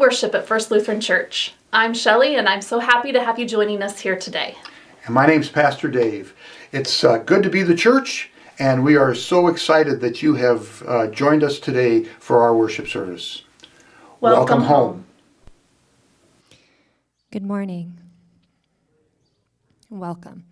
worship at First Lutheran Church. I'm Shelley, and I'm so happy to have you joining us here today. And my name's Pastor Dave. It's good to be the church, and we are so excited that you have joined us today for our worship service. Welcome home. Good morning. Welcome.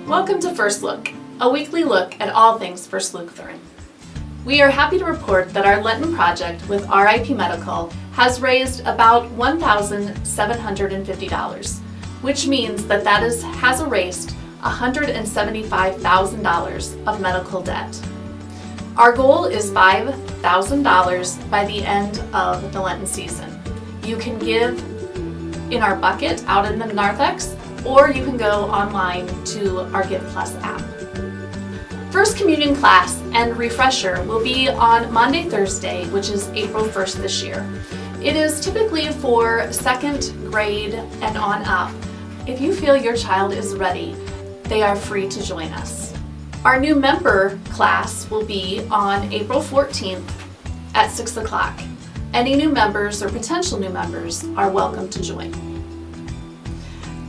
Welcome to First Look, a weekly look at all things First Lutheran. We are happy to report that our Lenten project with RIP Medical has raised about $1,750, which means that has erased $175,000 of medical debt. Our goal is $5,000 by the end of the Lenten season. You can give in our bucket out in the narthex, or you can go online to our Give Plus app. First Communion class and refresher will be on Monday, Thursday, which is April 1st this year. It is typically for second grade and on up. If you feel your child is ready, they are free to join us. Our new member class will be on April 14th at 6 o'clock. Any new members or potential new members are welcome to join.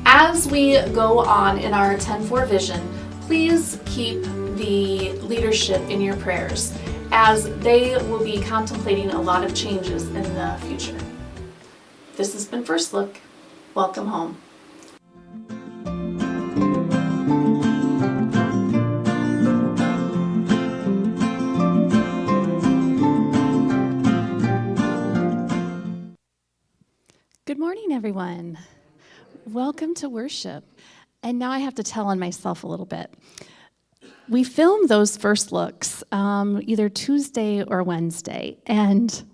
As we go on in our 10-4 vision, please keep the leadership in your prayers, as they will be contemplating a lot of changes in the future. This has been First Look. Welcome home. Good morning, everyone. Welcome to worship. And now I have to tell on myself a little bit. We filmed those first looks either Tuesday or Wednesday, and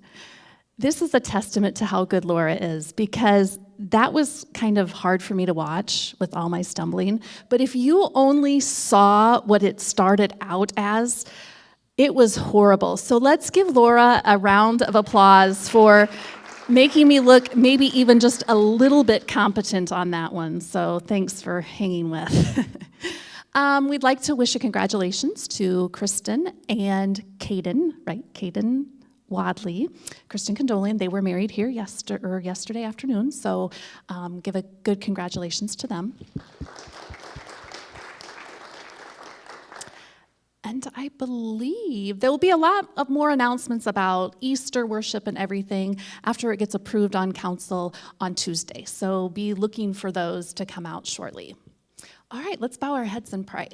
this is a testament to how good Laura is, because that was kind of hard for me to watch with all my stumbling. But if you only saw what it started out as, it was horrible. So let's give Laura a round of applause for making me look maybe even just a little bit competent on that one. So thanks for hanging with. We'd like to wish a congratulations to Kristen and Caden, right? Caden Wadley, Kristen Condolian. They were married here yesterday afternoon. So give a good congratulations to them. And I believe there will be a lot of more announcements about Easter worship and everything after it gets approved on council on Tuesday. So be looking for those to come out shortly. All right, let's bow our heads and pray.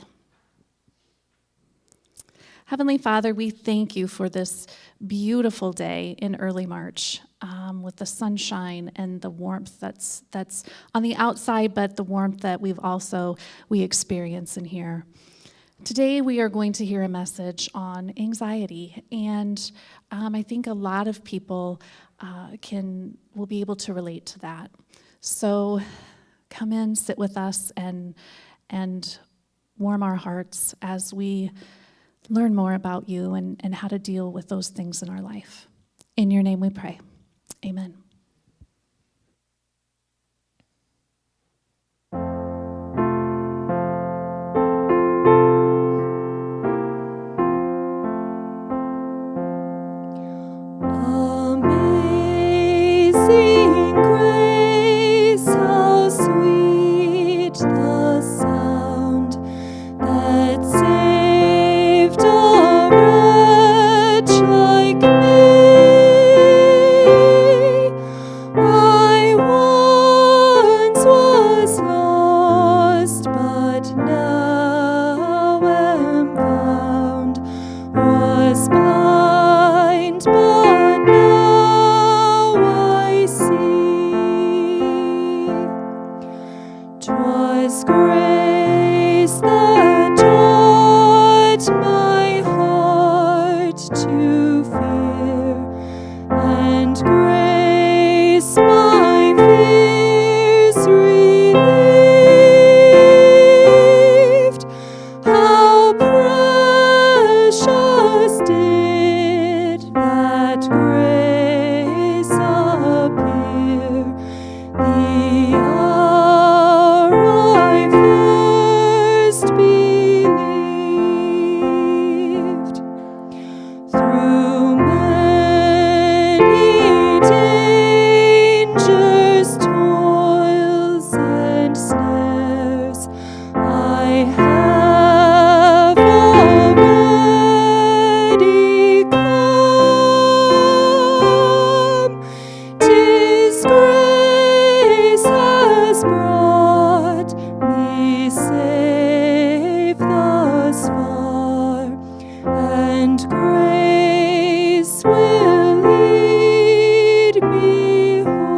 Heavenly Father, we thank you for this beautiful day in early March with the sunshine and the warmth that's on the outside, but the warmth that we experience in here. Today we are going to hear a message on anxiety, and I think a lot of people will be able to relate to that. So come in, sit with us, and warm our hearts as we learn more about you and how to deal with those things in our life. In your name we pray. Amen. Amazing grace, how sweet the sound that saved a wretch like me. I once was lost, but now am found, was blind, but now I see. 'Twas grace that taught my heart to fear, and grace my fears relieved. How precious did that grace appear, the hour I first believed. Through many dangers, toils, and snares, I have already come. 'Tis grace has brought me safe thus far, and grace will lead me home.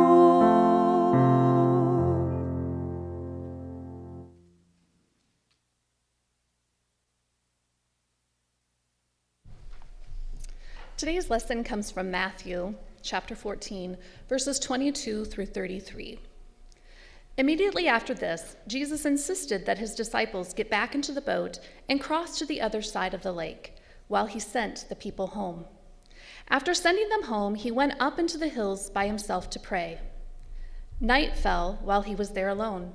Today's lesson comes from Matthew chapter 14, verses 22 through 33. Immediately after this, Jesus insisted that his disciples get back into the boat and cross to the other side of the lake, while he sent the people home. After sending them home, he went up into the hills by himself to pray. Night fell while he was there alone.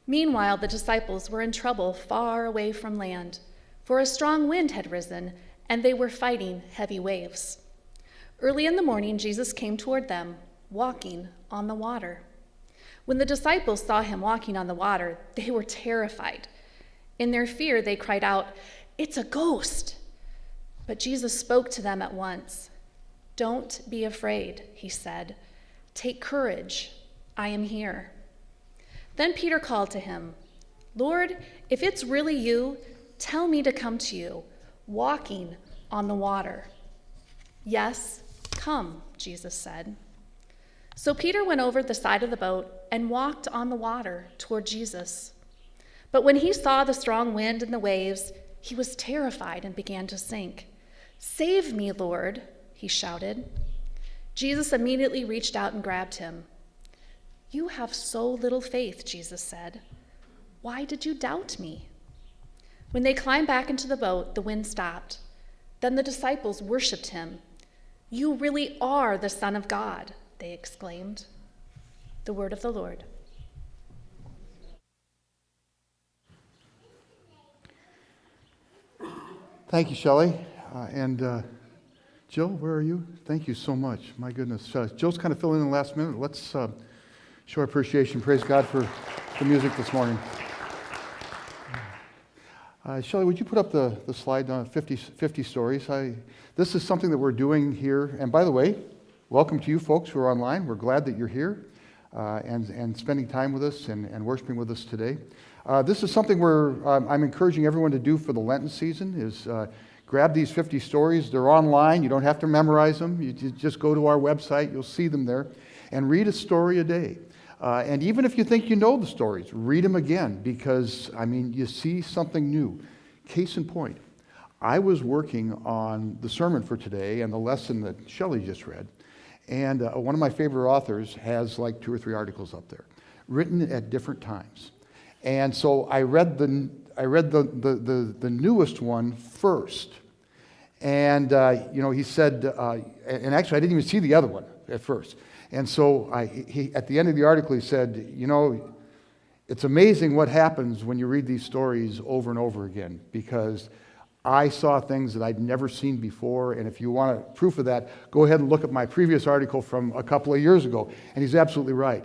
Meanwhile, the disciples were in trouble far away from land, for a strong wind had risen, and they were fighting heavy waves. Early in the morning, Jesus came toward them, walking on the water. When the disciples saw him walking on the water, they were terrified. In their fear, they cried out, "It's a ghost!" But Jesus spoke to them at once. "Don't be afraid," he said. "Take courage. I am here." Then Peter called to him, "Lord, if it's really you, tell me to come to you, walking on the water." "Yes, come," Jesus said. So Peter went over the side of the boat and walked on the water toward Jesus. But when he saw the strong wind and the waves, he was terrified and began to sink. "Save me, Lord," he shouted. Jesus immediately reached out and grabbed him. "You have so little faith," Jesus said. "Why did you doubt me?" When they climbed back into the boat, the wind stopped. Then the disciples worshiped him. "You really are the Son of God," they exclaimed. The word of the Lord. Thank you, Shelley. And Jill, where are you? Thank you so much. My goodness. Jill's kind of filling in the last minute. Let's show our appreciation. Praise God for the music this morning. Shelley, would you put up the slide on 50 stories? This is something that we're doing here. And by the way, welcome to you folks who are online. We're glad that you're here and spending time with us and worshiping with us today. This is something I'm encouraging everyone to do for the Lenten season is grab these 50 stories. They're online. You don't have to memorize them. You just go to our website. You'll see them there. And read a story a day. And even if you think you know the stories, read them again because, you see something new. Case in point, I was working on the sermon for today and the lesson that Shelley just read. And one of my favorite authors has like 2 or 3 articles up there, written at different times. And so I read the newest one first. And, he said, and actually I didn't even see the other one at first. And so he at the end of the article, he said, it's amazing what happens when you read these stories over and over again, because I saw things that I'd never seen before. And if you want proof of that, go ahead and look at my previous article from a couple of years ago. And he's absolutely right.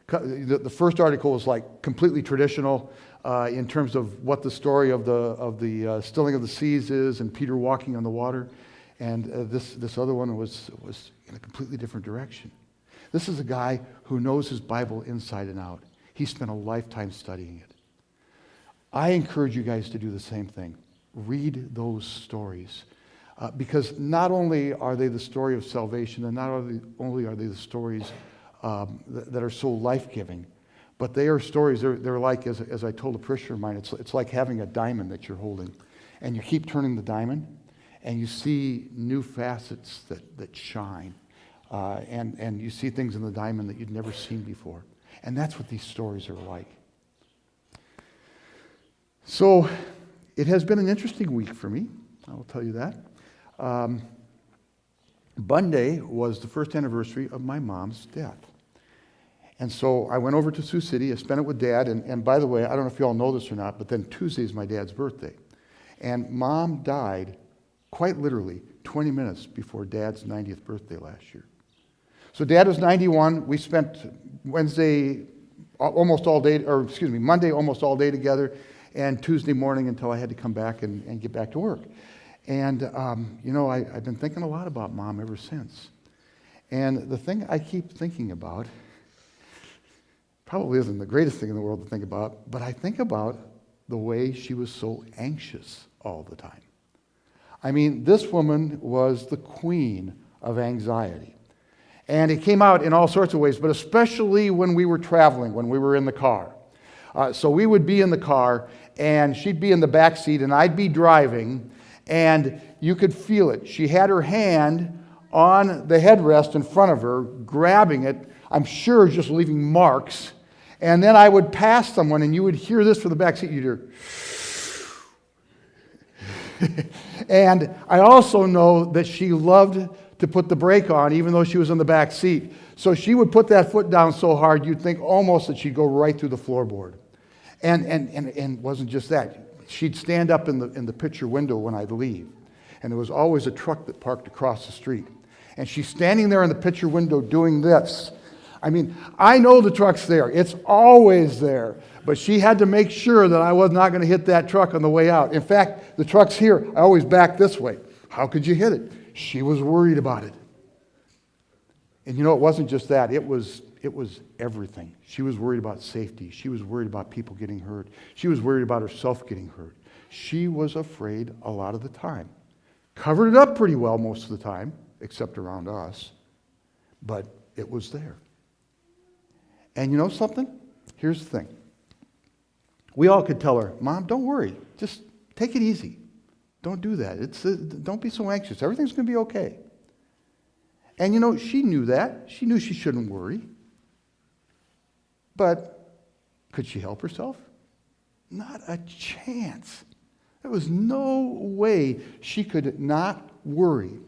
The first article was like completely traditional in terms of what the story of the stilling of the seas is and Peter walking on the water. And this other one was in a completely different direction. This is a guy who knows his Bible inside and out. He spent a lifetime studying it. I encourage you guys to do the same thing. Read those stories. Because not only are they the story of salvation, and not only are they the stories that are so life-giving, but they are stories, they're like, as I told a parishioner of mine, it's like having a diamond that you're holding. And you keep turning the diamond, and you see new facets that shine. And you see things in the diamond that you'd never seen before. And that's what these stories are like. So it has been an interesting week for me, I will tell you that. Monday was the first anniversary of my mom's death. And so I went over to Sioux City, I spent it with Dad, and by the way, I don't know if you all know this or not, but then Tuesday is my dad's birthday. And Mom died quite literally 20 minutes before Dad's 90th birthday last year. So Dad was 91. We spent Monday almost all day together, and Tuesday morning until I had to come back and get back to work. And, I've been thinking a lot about Mom ever since. And the thing I keep thinking about probably isn't the greatest thing in the world to think about, but I think about the way she was so anxious all the time. This woman was the queen of anxiety. And it came out in all sorts of ways, but especially when we were traveling, when we were in the car. So we would be in the car, and she'd be in the back seat, and I'd be driving, and you could feel it. She had her hand on the headrest in front of her, grabbing it, I'm sure just leaving marks. And then I would pass someone, and you would hear this from the back seat. You'd hear... And I also know that she loved to put the brake on, even though she was in the back seat. So she would put that foot down so hard, you'd think almost that she'd go right through the floorboard. And wasn't just that. She'd stand up in the picture window when I'd leave. And there was always a truck that parked across the street. And she's standing there in the picture window doing this. I know the truck's there. It's always there. But she had to make sure that I was not going to hit that truck on the way out. In fact, the truck's here. I always back this way. How could you hit it? She was worried about it. And it wasn't just that. It was everything. She was worried about safety. She was worried about people getting hurt. She was worried about herself getting hurt. She was afraid a lot of the time. Covered it up pretty well most of the time, except around us. But it was there. And you know something? Here's the thing. We all could tell her, Mom, don't worry. Just take it easy. Don't do that. Don't be so anxious. Everything's going to be okay. And she knew that. She knew she shouldn't worry. But could she help herself? Not a chance. There was no way she could not worry.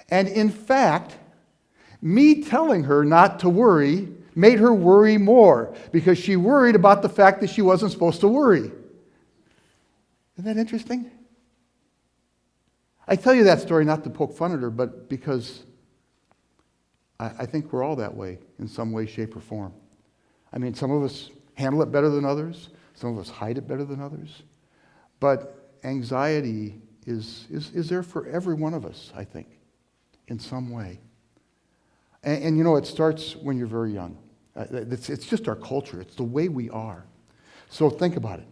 And in fact, Me telling her not to worry made her worry more because she worried about the fact that she wasn't supposed to worry. Isn't that interesting? I tell you that story not to poke fun at her, but because I think we're all that way in some way, shape, or form. I mean, some of us handle it better than others. Some of us hide it better than others. But anxiety is there for every one of us, I think, in some way. And you know, it starts when you're very young. It's just our culture. It's the way we are. So think about it.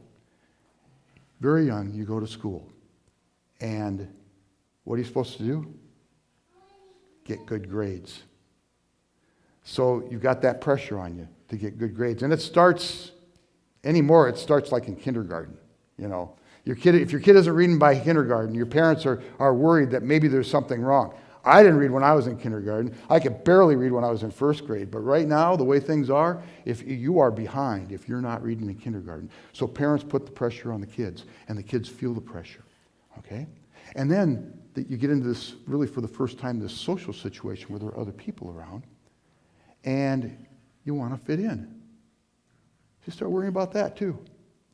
Very young, you go to school. And what are you supposed to do? Get good grades. So you've got that pressure on you to get good grades. And it starts like in kindergarten, you know. If your kid isn't reading by kindergarten, your parents are worried that maybe there's something wrong. I didn't read when I was in kindergarten. I could barely read when I was in first grade. But right now, the way things are, if you are behind if you're not reading in kindergarten. So parents put the pressure on the kids, and the kids feel the pressure, okay? And then you get into this, really for the first time, this social situation where there are other people around, and you want to fit in. You start worrying about that too.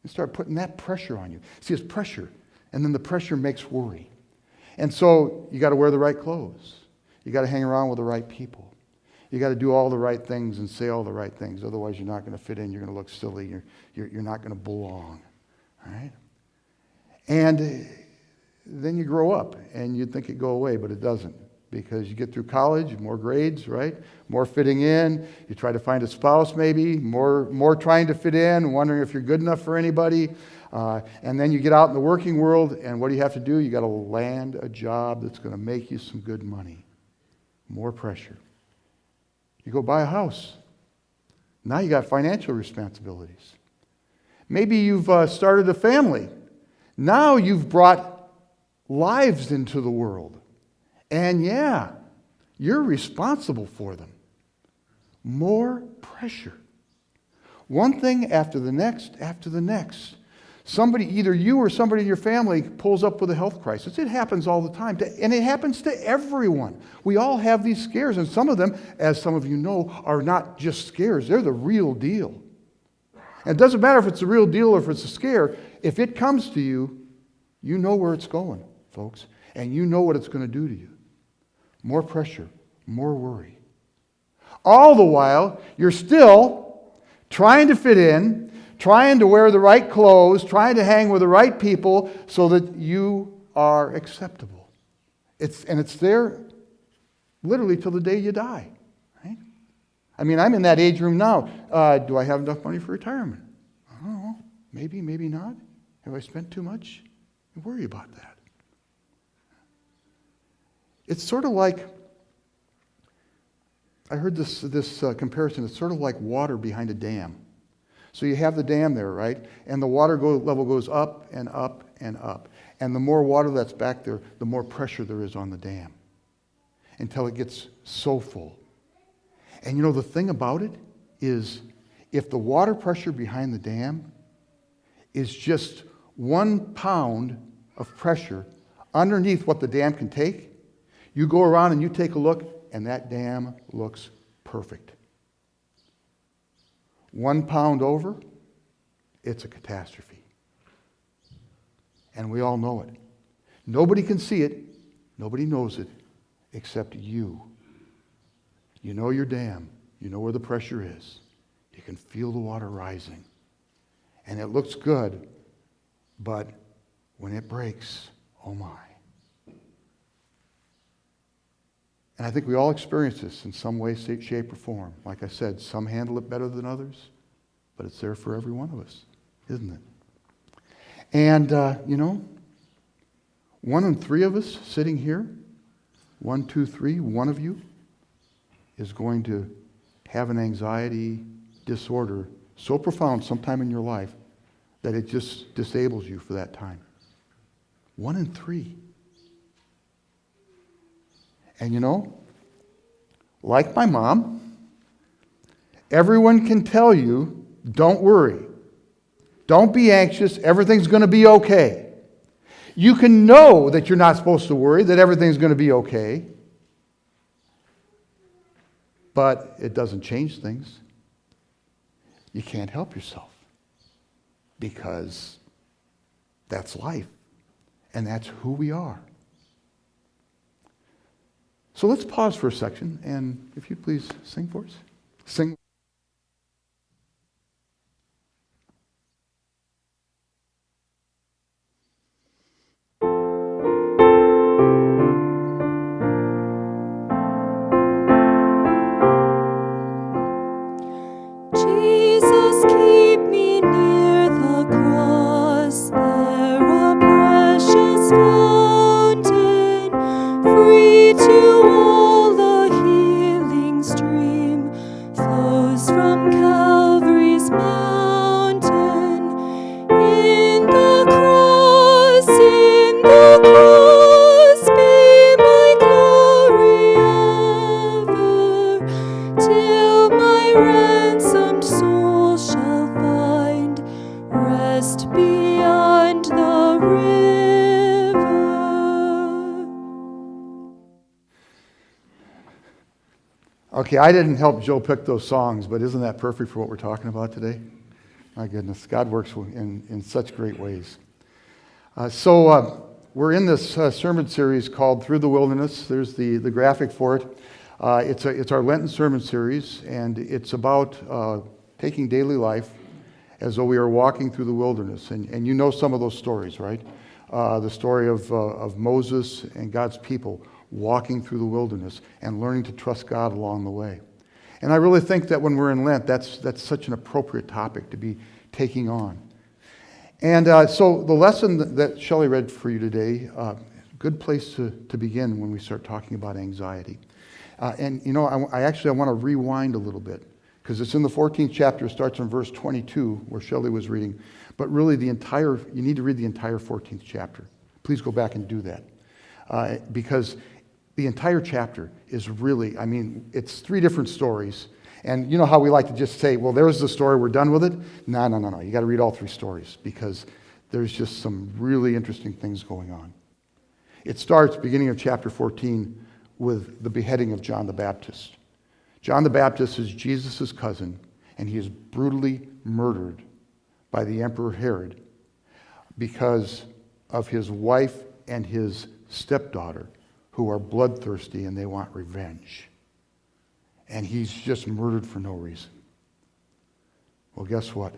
You start putting that pressure on you. See, it's pressure, and then the pressure makes worry. And so you got to wear the right clothes. You got to hang around with the right people. You got to do all the right things and say all the right things. Otherwise, you're not going to fit in. You're going to look silly. You're not going to belong. All right? And then you grow up, and you'd think it'd go away, but it doesn't. Because you get through college, more grades, right? More fitting in. You try to find a spouse, maybe. More trying to fit in, wondering if you're good enough for anybody. And then you get out in the working world, and what do you have to do? You got to land a job that's going to make you some good money. More pressure. You go buy a house. Now you got financial responsibilities. Maybe you've started a family. Now you've brought lives into the world. And yeah, you're responsible for them. More pressure. One thing after the next, after the next. Somebody, either you or somebody in your family, pulls up with a health crisis. It happens all the time, and it happens to everyone. We all have these scares, and some of them, as some of you know, are not just scares. They're the real deal. And it doesn't matter if it's the real deal or if it's a scare. If it comes to you, you know where it's going, folks, and you know what it's going to do to you. More pressure, more worry. All the while, you're still trying to fit in, trying to wear the right clothes, trying to hang with the right people so that you are acceptable. It's there literally till the day you die. Right? I mean, I'm in that age room now. Do I have enough money for retirement? I don't know. Maybe, maybe not. Have I spent too much? I worry about that. It's sort of like, I heard this comparison, it's sort of like water behind a dam. So you have the dam there, right? And the water level goes up and up and up. And the more water that's back there, the more pressure there is on the dam until it gets so full. And you know, the thing about it is, if the water pressure behind the dam is just 1 pound of pressure underneath what the dam can take, you go around and you take a look, and that dam looks perfect. 1 pound over, it's a catastrophe. And we all know it. Nobody can see it. Nobody knows it except you. You know your dam. You know where the pressure is. You can feel the water rising. And it looks good, but when it breaks, oh my. And I think we all experience this in some way, shape, or form. Like I said, some handle it better than others, but it's there for every one of us, isn't it? And, you know, 1 in 3 of us sitting here, 1, 2, 3, one of you is going to have an anxiety disorder so profound sometime in your life that it just disables you for that time. 1 in 3. And you know, like my mom, everyone can tell you, don't worry. Don't be anxious. Everything's going to be okay. You can know that you're not supposed to worry, that everything's going to be okay. but it doesn't change things. You can't help yourself because that's life and that's who we are. So let's pause for a section, and if you'd please sing for us. Sing. Jesus, keep me near the cross, there a precious fountain, free to all the healing stream, flows from Calvary's mountain. In the cross, be my glory ever, till my ransomed soul shall find rest beyond the river. Okay, I didn't help Joe pick those songs, but isn't that perfect for what we're talking about today? My goodness, God works in such great ways. We're in this sermon series called Through the Wilderness. There's the graphic for it. It's our Lenten sermon series, and it's about taking daily life as though we are walking through the wilderness. And you know some of those stories, right? The story of Moses and God's people walking through the wilderness and learning to trust God along the way. And I really think that when we're in Lent, that's such an appropriate topic to be taking on. And so the lesson that Shelley read for you today, good place to begin when we start talking about anxiety. And you know, I want to rewind a little bit because it's in the 14th chapter. It starts in verse 22 where Shelley was reading. But really you need to read the entire 14th chapter. Please go back and do that. Because the entire chapter is really, it's 3 different stories. And you know how we like to just say, well, there's the story, we're done with it? No. You got to read all 3 stories because there's just some really interesting things going on. It starts, beginning of chapter 14, with the beheading of John the Baptist. John the Baptist is Jesus' cousin, and he is brutally murdered by the Emperor Herod because of his wife and his stepdaughter, who are bloodthirsty and they want revenge. And he's just murdered for no reason. Well, guess what?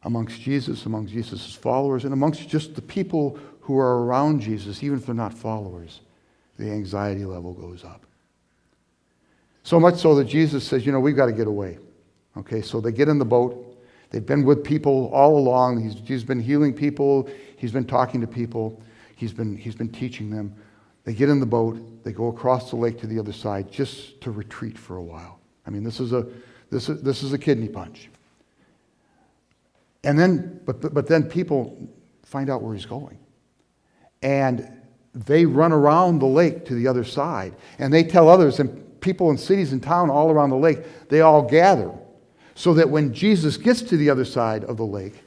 Amongst Jesus' followers, and amongst just the people who are around Jesus, even if they're not followers, the anxiety level goes up. So much so that Jesus says, we've got to get away. Okay, so they get in the boat. They've been with people all along. He's been healing people. He's been talking to people. He's been teaching them. They get in the boat. They go across the lake to the other side just to retreat for a while. This is a kidney punch. And then, but then people find out where he's going, and they run around the lake to the other side, and they tell others, and people in cities and town all around the lake, they all gather, so that when Jesus gets to the other side of the lake,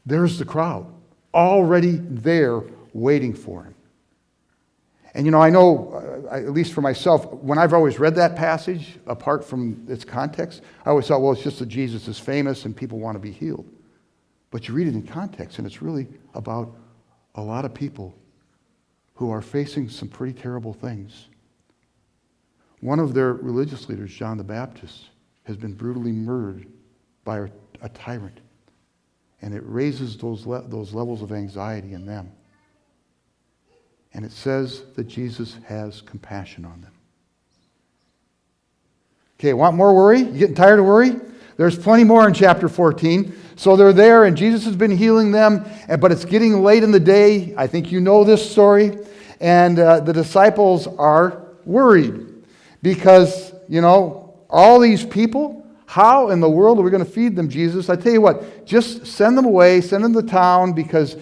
there's the crowd already there waiting for him. And I know, at least for myself, when I've always read that passage, apart from its context, I always thought, well, it's just that Jesus is famous and people want to be healed. But you read it in context, and it's really about a lot of people who are facing some pretty terrible things. One of their religious leaders, John the Baptist, has been brutally murdered by a tyrant. And it raises those levels of anxiety in them. And it says that Jesus has compassion on them. Okay, want more worry? You getting tired of worry? There's plenty more in chapter 14. So they're there, and Jesus has been healing them, but it's getting late in the day. I think you know this story. And the disciples are worried because, all these people, how in the world are we going to feed them, Jesus? I tell you what, just send them away, send them to town, because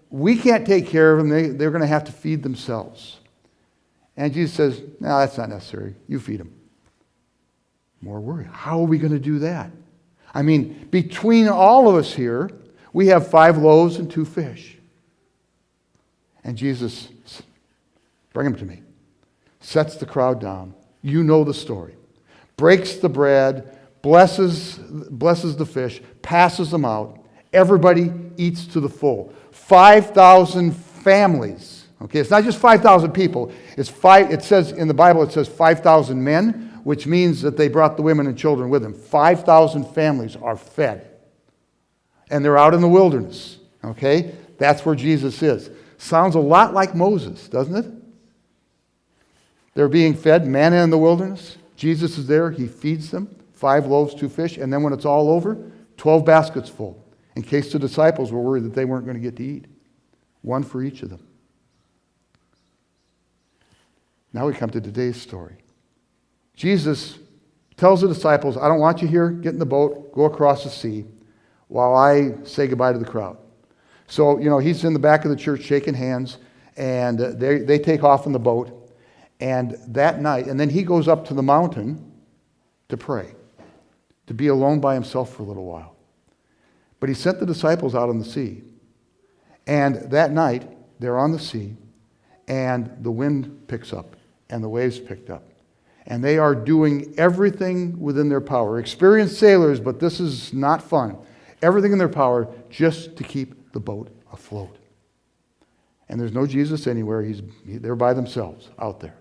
we can't take care of them. They're going to have to feed themselves. And Jesus says, no, that's not necessary. You feed them. More worry. How are we going to do that? Between all of us here, we have 5 loaves and 2 fish. And Jesus, bring them to me, sets the crowd down, You know the story. Breaks the bread, blesses the fish, passes them out. Everybody eats to the full. 5,000 families. Okay, it's not just 5,000 people. It says in the Bible, it says 5,000 men, which means that they brought the women and children with them. 5,000 families are fed. And they're out in the wilderness. Okay? That's where Jesus is. Sounds a lot like Moses, doesn't it? They're being fed manna in the wilderness. Jesus is there. He feeds them. 5 loaves, 2 fish. And then when it's all over, 12 baskets full. In case the disciples were worried that they weren't going to get to eat. 1 for each of them. Now we come to today's story. Jesus tells the disciples, I don't want you here. Get in the boat. Go across the sea while I say goodbye to the crowd. So, he's in the back of the church shaking hands, and they take off in the boat. And that night, and then he goes up to the mountain to pray, to be alone by himself for a little while. But he sent the disciples out on the sea. And that night, they're on the sea, and the wind picks up, and the waves picked up. And they are doing everything within their power. Experienced sailors, but this is not fun. Everything in their power just to keep the boat afloat. And there's no Jesus anywhere. They're by themselves out there.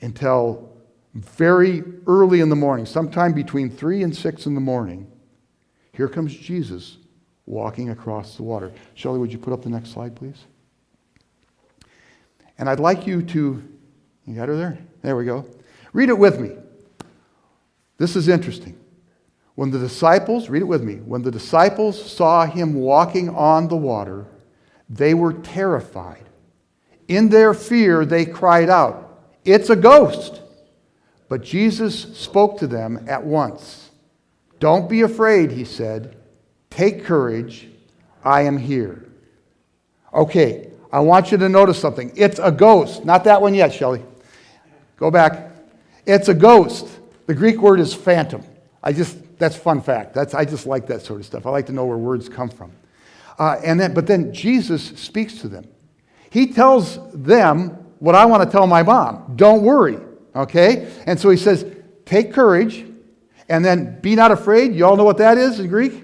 Until very early in the morning, sometime between 3 and 6 in the morning, here comes Jesus walking across the water. Shelley, would you put up the next slide, please? And I'd like you to, you got her there? There we go. Read it with me. This is interesting. When the disciples, read it with me, when the disciples saw him walking on the water, they were terrified. In their fear, they cried out, "It's a ghost!" But Jesus spoke to them at once. "Don't be afraid," he said. "Take courage. I am here." Okay, I want you to notice something. It's a ghost. Not that one yet, Shelley. Go back. It's a ghost. The Greek word is phantom. That's fun fact. I just like that sort of stuff. I like to know where words come from. But then Jesus speaks to them. He tells them what I want to tell my mom. Don't worry. Okay? And so he says, take courage. And then be not afraid. You all know what that is in Greek?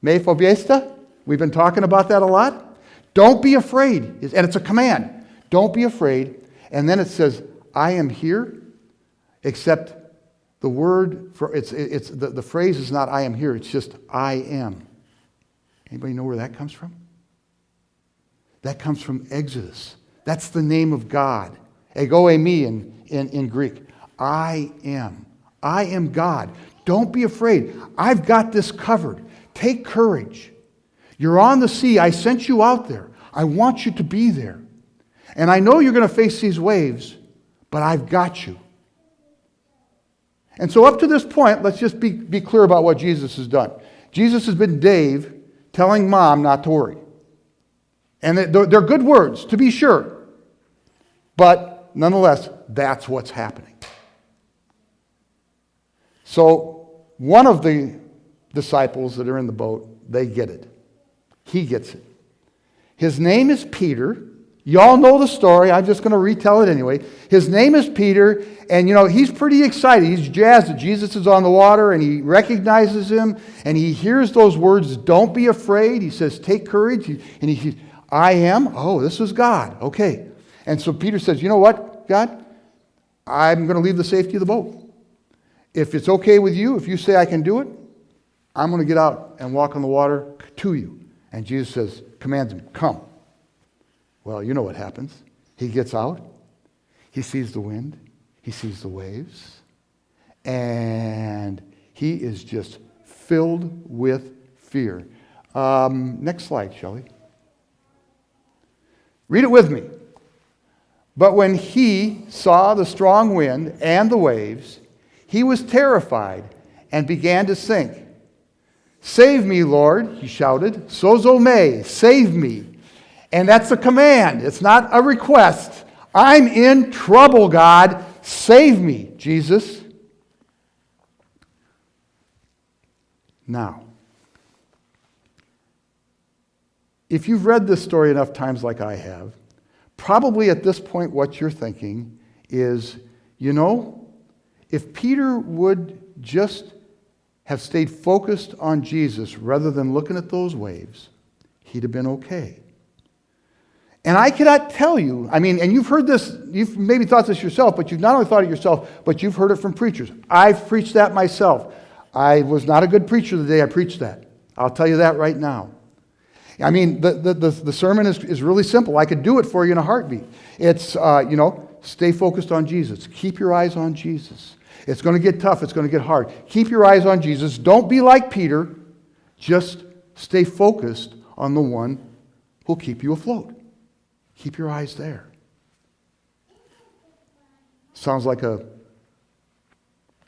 Me phobiesta. We've been talking about that a lot. Don't be afraid. And it's a command. Don't be afraid. And then it says, I am here. Except the word, the phrase is not I am here. It's just I am. Anybody know where that comes from? That comes from Exodus. That's the name of God. Ego eimi in Greek. I am. I am God. Don't be afraid. I've got this covered. Take courage. You're on the sea. I sent you out there. I want you to be there. And I know you're going to face these waves, but I've got you. And so up to this point, let's just be clear about what Jesus has done. Jesus has been Dave telling Mom not to worry. And they're good words, to be sure. But nonetheless, that's what's happening. So one of the disciples that are in the boat, they get it. He gets it. His name is Peter. You all know the story. I'm just going to retell it anyway. His name is Peter, and he's pretty excited. He's jazzed that Jesus is on the water, and he recognizes him, and he hears those words, don't be afraid. He says, take courage. And he I am. Oh, this is God. Okay. And so Peter says, you know what, God? I'm going to leave the safety of the boat. If it's okay with you, if you say I can do it, I'm going to get out and walk on the water to you. And Jesus says, commands him, come. Well, you know what happens. He gets out. He sees the wind. He sees the waves. And he is just filled with fear. Next slide, Shelley. Read it with me. But when he saw the strong wind and the waves, he was terrified and began to sink. Save me, Lord, he shouted. Sozo me, save me. And that's a command. It's not a request. I'm in trouble, God. Save me, Jesus. Now, if you've read this story enough times like I have, probably at this point what you're thinking is, You know, if Peter would just have stayed focused on Jesus rather than looking at those waves, he'd have been okay. And I cannot tell you, and you've heard this, you've maybe thought this yourself, but you've not only thought it yourself, but you've heard it from preachers. I've preached that myself. I was not a good preacher the day I preached that. I'll tell you that right now. The sermon is really simple. I could do it for you in a heartbeat. It's, stay focused on Jesus. Keep your eyes on Jesus. It's going to get tough. It's going to get hard. Keep your eyes on Jesus. Don't be like Peter. Just stay focused on the one who'll keep you afloat. Keep your eyes there. Sounds like a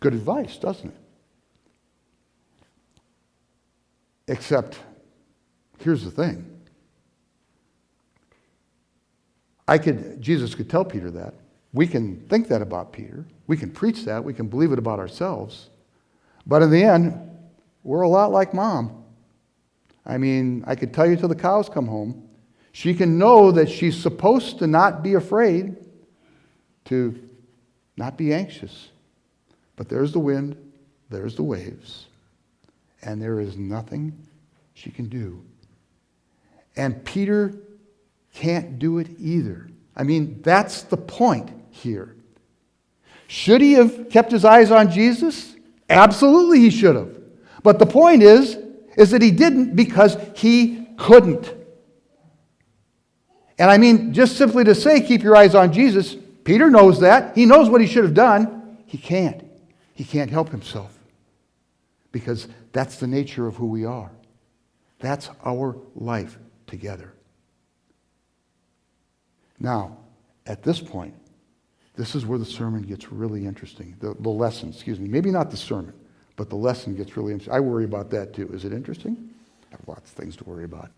good advice, doesn't it? Except, here's the thing. Jesus could tell Peter that. We can think that about Peter. We can preach that. We can believe it about ourselves. But in the end, we're a lot like Mom. I could tell you till the cows come home. She can know that she's supposed to not be afraid, to not be anxious. But there's the wind, there's the waves, and there is nothing she can do. And Peter can't do it either. That's the point here. Should he have kept his eyes on Jesus? Absolutely he should have. But the point is that he didn't because he couldn't. And just simply to say, keep your eyes on Jesus, Peter knows that. He knows what he should have done. He can't. He can't help himself. Because that's the nature of who we are. That's our life together. Now, at this point, this is where the sermon gets really interesting. The lesson, maybe not the sermon, but the lesson gets really interesting. I worry about that too. Is it interesting? I have lots of things to worry about.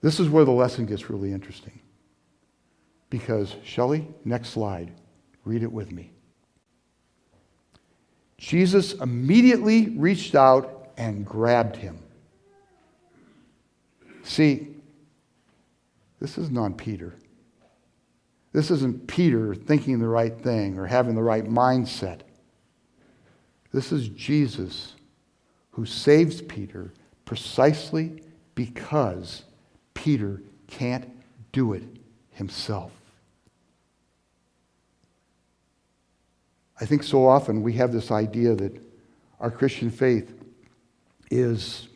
This is where the lesson gets really interesting. Because, Shelley, next slide. Read it with me. Jesus immediately reached out and grabbed him. See, this isn't on Peter. This isn't Peter thinking the right thing or having the right mindset. This is Jesus who saves Peter precisely because Peter can't do it himself. I think so often we have this idea that our Christian faith is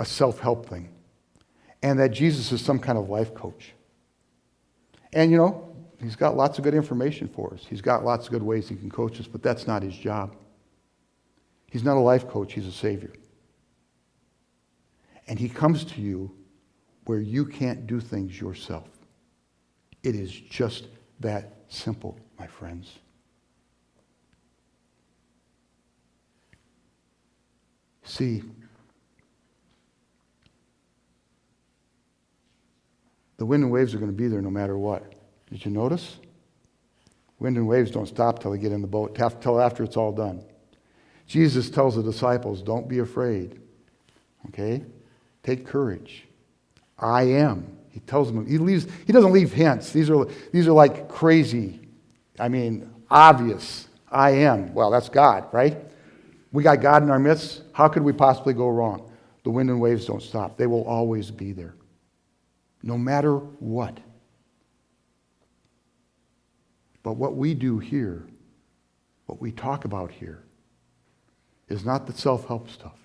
a self-help thing and that Jesus is some kind of life coach. And he's got lots of good information for us. He's got lots of good ways he can coach us, but that's not his job. He's not a life coach, he's a savior. And he comes to you where you can't do things yourself. It is just that simple, my friends. See, the wind and waves are going to be there no matter what. Did you notice? Wind and waves don't stop till they get in the boat, till after it's all done. Jesus tells the disciples, don't be afraid. Okay? Take courage. I am. He tells them, he doesn't leave hints. These are like crazy, obvious. I am. Well, that's God, right? We got God in our midst. How could we possibly go wrong? The wind and waves don't stop. They will always be there. No matter what. But what we do here, what we talk about here, is not the self-help stuff.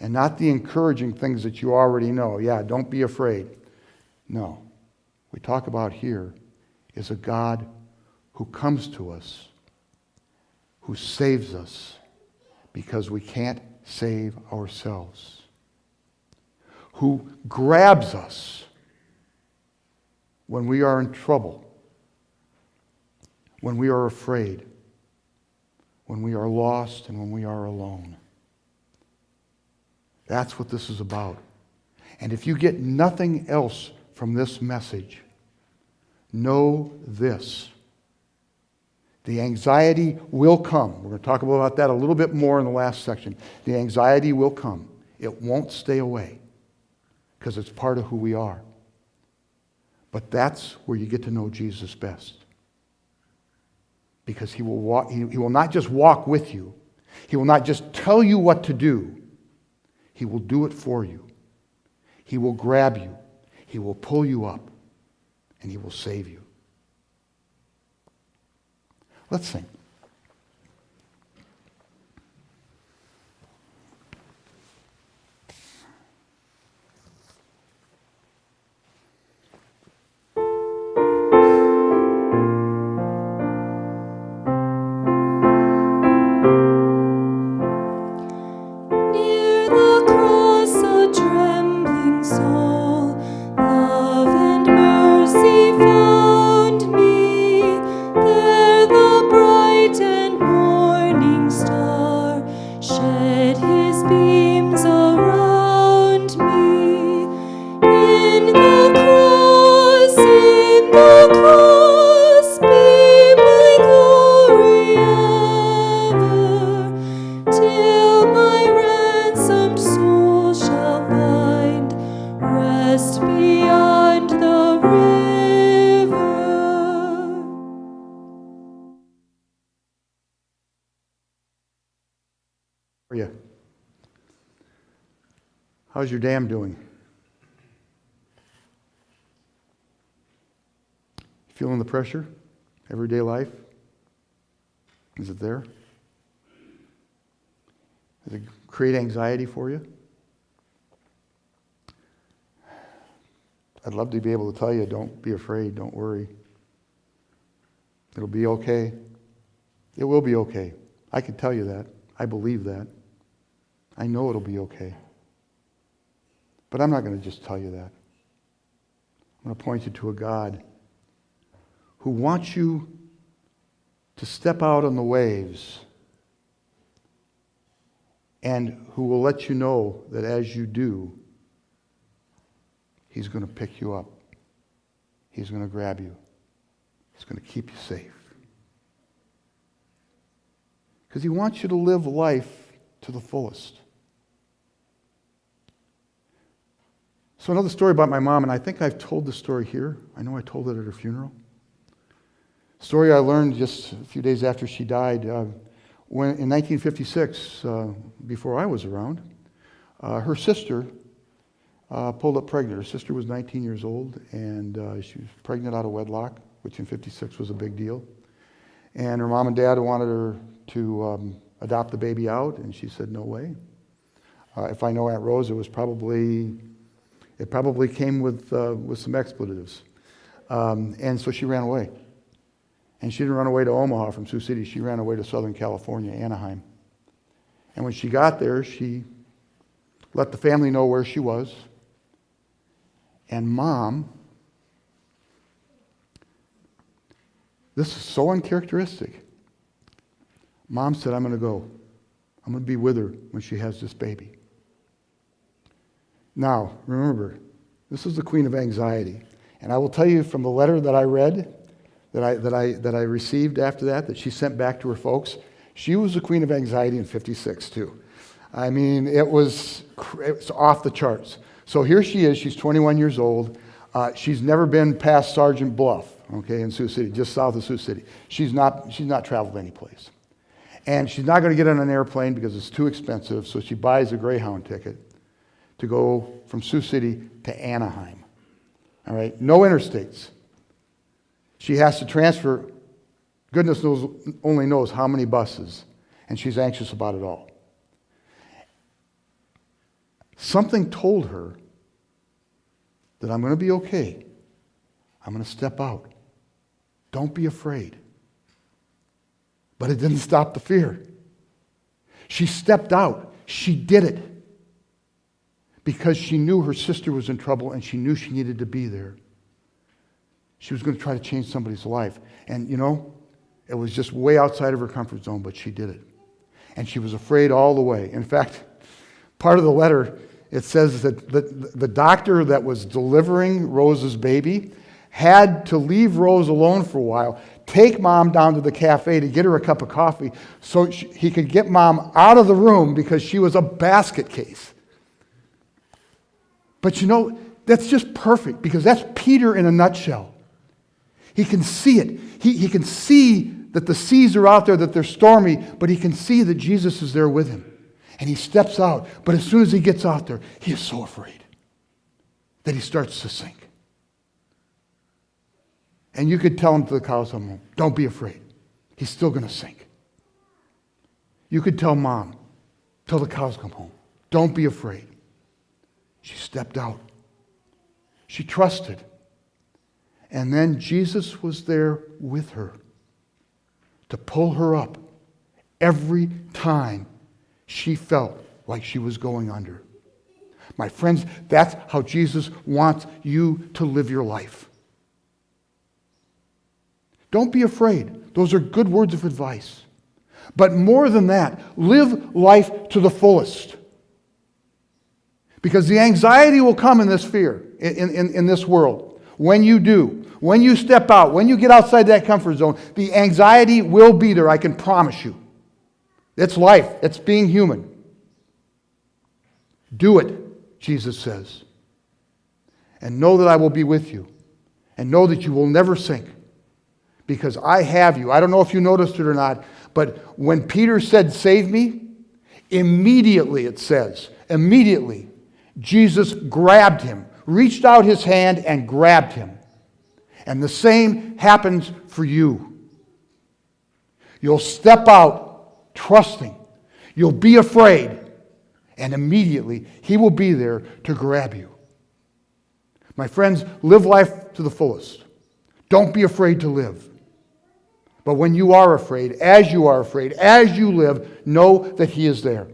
And not the encouraging things that you already know. Yeah, don't be afraid. No. What we talk about here is a God who comes to us, who saves us, because we can't save ourselves. Who grabs us when we are in trouble, when we are afraid, when we are lost, and when we are alone. That's what this is about. And if you get nothing else from this message, know this. The anxiety will come. We're going to talk about that a little bit more in the last section. The anxiety will come. It won't stay away because it's part of who we are. But that's where you get to know Jesus best. because he will not just walk with you. He will not just tell you what to do. He will do it for you. He will grab you. He will pull you up. And he will save you. Let's sing. Near the cross, a trembling soul, love and mercy found me. There the bright and morning star shed his beams around me. In the cross, be my glory ever, till my ransomed soul shall find rest beyond the river. How are you? How's your dam doing? Feeling the pressure? Everyday life? Is it there? Does it create anxiety for you? I'd love to be able to tell you, don't be afraid, don't worry. It'll be okay. It will be okay. I can tell you that. I believe that. I know it'll be okay. But I'm not going to just tell you that. I'm going to point you to a God who wants you to step out on the waves and who will let you know that as you do, he's going to pick you up. He's going to grab you. He's going to keep you safe. Because he wants you to live life to the fullest. So another story about my mom, and I think I've told this story here. I know I told it at her funeral. Story I learned just a few days after she died. When in 1956, before I was around, her sister pulled up pregnant. Her sister was 19 years old, and she was pregnant out of wedlock, which in 56 was a big deal. And her mom and dad wanted her to adopt the baby out, and she said, no way. If I know Aunt Rose, it probably came with some expletives. And so she ran away. And she didn't run away to Omaha from Sioux City. She ran away to Southern California, Anaheim. And when she got there, she let the family know where she was. And Mom, this is so uncharacteristic. Mom said, I'm going to go. I'm going to be with her when she has this baby. Now, remember, this is the queen of anxiety. And I will tell you from the letter that I read, that I received after that she sent back to her folks, she was the queen of anxiety in 56 too. I mean, it was off the charts. So here she is, she's 21 years old. She's never been past Sergeant Bluff, okay, in Sioux City, just south of Sioux City. She's not traveled any place. And she's not going to get on an airplane because it's too expensive, so she buys a Greyhound ticket to go from Sioux City to Anaheim. All right, no interstates. She has to transfer, goodness only knows how many buses, and she's anxious about it all. Something told her that I'm going to be okay. I'm going to step out. Don't be afraid. But it didn't stop the fear. She stepped out. She did it. Because she knew her sister was in trouble and she knew she needed to be there. She was going to try to change somebody's life. And you know, it was just way outside of her comfort zone, but she did it. And she was afraid all the way. In fact, part of the letter, it says that the doctor that was delivering Rose's baby had to leave Rose alone for a while, take Mom down to the cafe to get her a cup of coffee so he could get Mom out of the room because she was a basket case. But you know, that's just perfect because that's Peter in a nutshell. He can see it. He can see that the seas are out there, that they're stormy, but he can see that Jesus is there with him. And he steps out, but as soon as he gets out there, he is so afraid that he starts to sink. And you could tell him to the cows come home, don't be afraid. He's still going to sink. You could tell Mom, till the cows come home, don't be afraid. She stepped out. She trusted. And then Jesus was there with her to pull her up every time she felt like she was going under. My friends, that's how Jesus wants you to live your life. Don't be afraid. Those are good words of advice. But more than that, live life to the fullest. Because the anxiety will come in this fear, in this world. When you do, when you step out, when you get outside that comfort zone, the anxiety will be there, I can promise you. It's life. It's being human. Do it, Jesus says. And know that I will be with you. And know that you will never sink. Because I have you. I don't know if you noticed it or not, but when Peter said, save me, immediately it says, immediately, Jesus grabbed him, reached out his hand and grabbed him. And the same happens for you. You'll step out trusting. You'll be afraid. And immediately, he will be there to grab you. My friends, live life to the fullest. Don't be afraid to live. But when you are afraid, as you live, know that he is there.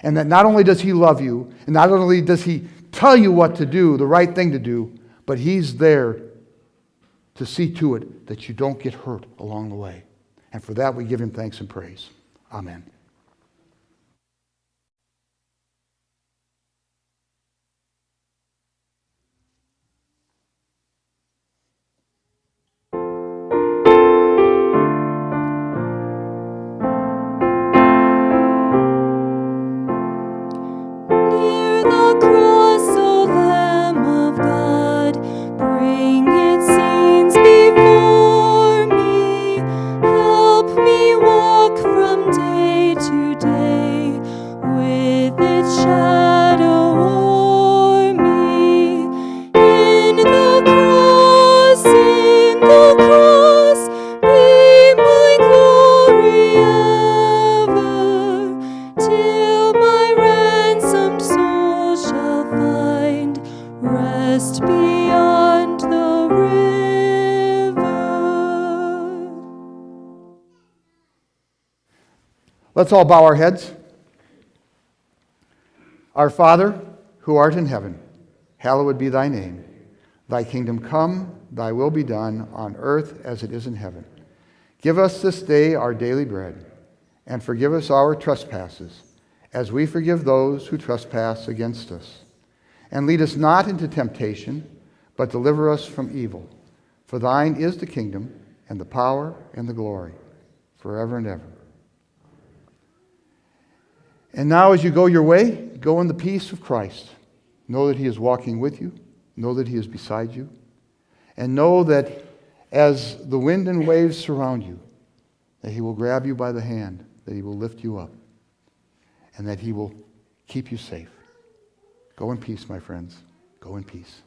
And that not only does he love you, and not only does he tell you what to do, the right thing to do, but he's there to see to it that you don't get hurt along the way. And for that we give him thanks and praise. Amen. Near the cross, O Lamb of God, bring its scenes before me. Help me walk from day to day with its shadow o'er me. In the cross, be my glory ever, till my ransomed soul shall find rest beyond the river. Let's all bow our heads. Our Father, who art in heaven, hallowed be thy name. Thy kingdom come, thy will be done, on earth as it is in heaven. Give us this day our daily bread, and forgive us our trespasses, as we forgive those who trespass against us. And lead us not into temptation, but deliver us from evil. For thine is the kingdom, and the power, and the glory, forever and ever. And now as you go your way, go in the peace of Christ. Know that he is walking with you. Know that he is beside you. And know that as the wind and waves surround you, that he will grab you by the hand, that he will lift you up, and that he will keep you safe. Go in peace, my friends. Go in peace.